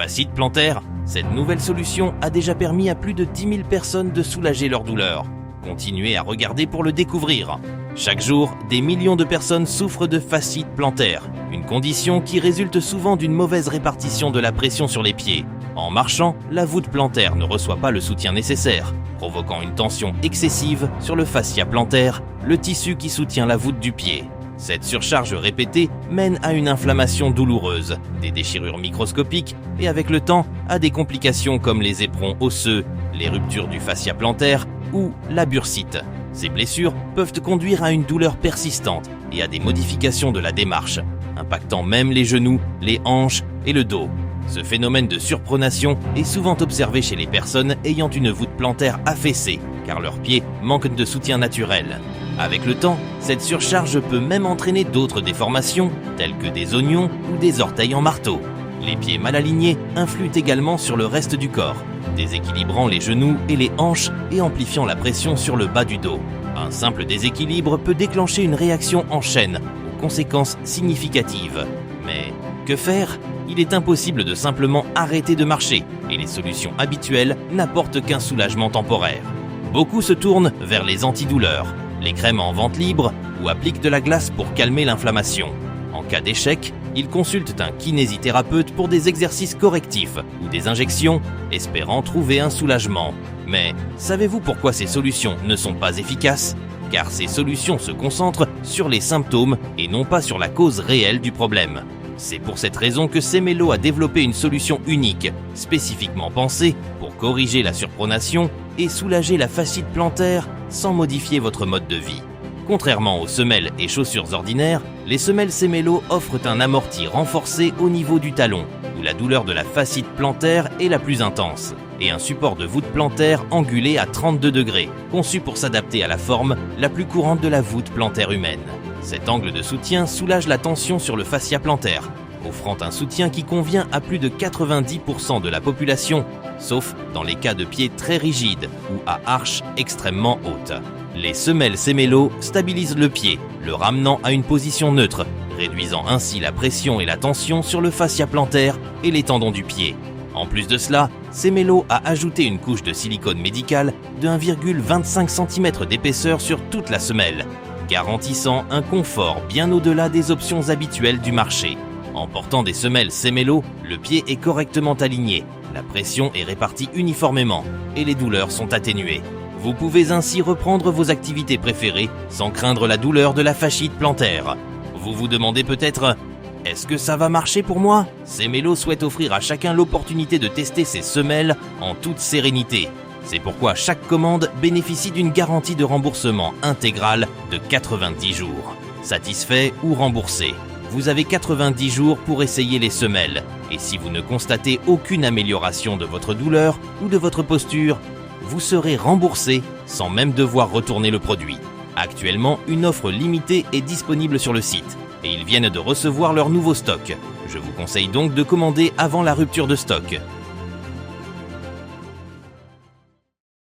Fasciite plantaire, cette nouvelle solution a déjà permis à plus de 10 000 personnes de soulager leur douleur. Continuez à regarder pour le découvrir. Chaque jour, des millions de personnes souffrent de fasciite plantaire, une condition qui résulte souvent d'une mauvaise répartition de la pression sur les pieds. En marchant, la voûte plantaire ne reçoit pas le soutien nécessaire, provoquant une tension excessive sur le fascia plantaire, le tissu qui soutient la voûte du pied. Cette surcharge répétée mène à une inflammation douloureuse, des déchirures microscopiques et avec le temps à des complications comme les éperons osseux, les ruptures du fascia plantaire ou la bursite. Ces blessures peuvent conduire à une douleur persistante et à des modifications de la démarche, impactant même les genoux, les hanches et le dos. Ce phénomène de surpronation est souvent observé chez les personnes ayant une voûte plantaire affaissée, car leurs pieds manquent de soutien naturel. Avec le temps, cette surcharge peut même entraîner d'autres déformations, telles que des oignons ou des orteils en marteau. Les pieds mal alignés influent également sur le reste du corps, déséquilibrant les genoux et les hanches et amplifiant la pression sur le bas du dos. Un simple déséquilibre peut déclencher une réaction en chaîne, aux conséquences significatives. Mais que faire ? Il est impossible de simplement arrêter de marcher, et les solutions habituelles n'apportent qu'un soulagement temporaire. Beaucoup se tournent vers les antidouleurs, les crèmes en vente libre ou appliquent de la glace pour calmer l'inflammation. En cas d'échec, ils consultent un kinésithérapeute pour des exercices correctifs ou des injections, espérant trouver un soulagement. Mais savez-vous pourquoi ces solutions ne sont pas efficaces ? Car ces solutions se concentrent sur les symptômes et non pas sur la cause réelle du problème. C'est pour cette raison que Semelo a développé une solution unique, spécifiquement pensée pour corriger la surpronation et soulager la fasciite plantaire sans modifier votre mode de vie. Contrairement aux semelles et chaussures ordinaires, les semelles Semelo offrent un amorti renforcé au niveau du talon, où la douleur de la fasciite plantaire est la plus intense, et un support de voûte plantaire angulé à 32 degrés, conçu pour s'adapter à la forme la plus courante de la voûte plantaire humaine. Cet angle de soutien soulage la tension sur le fascia plantaire, offrant un soutien qui convient à plus de 90% de la population, sauf dans les cas de pieds très rigides ou à arches extrêmement hautes. Les semelles Semelo stabilisent le pied, le ramenant à une position neutre, réduisant ainsi la pression et la tension sur le fascia plantaire et les tendons du pied. En plus de cela, Semelo a ajouté une couche de silicone médical de 1,25 cm d'épaisseur sur toute la semelle, garantissant un confort bien au-delà des options habituelles du marché. En portant des semelles Semelo, le pied est correctement aligné, la pression est répartie uniformément et les douleurs sont atténuées. Vous pouvez ainsi reprendre vos activités préférées sans craindre la douleur de la fasciite plantaire. Vous vous demandez peut-être « Est-ce que ça va marcher pour moi ?» Semelo souhaite offrir à chacun l'opportunité de tester ses semelles en toute sérénité. C'est pourquoi chaque commande bénéficie d'une garantie de remboursement intégrale de 90 jours. Satisfait ou remboursé, vous avez 90 jours pour essayer les semelles. Et si vous ne constatez aucune amélioration de votre douleur ou de votre posture, vous serez remboursé sans même devoir retourner le produit. Actuellement, une offre limitée est disponible sur le site et ils viennent de recevoir leur nouveau stock. Je vous conseille donc de commander avant la rupture de stock.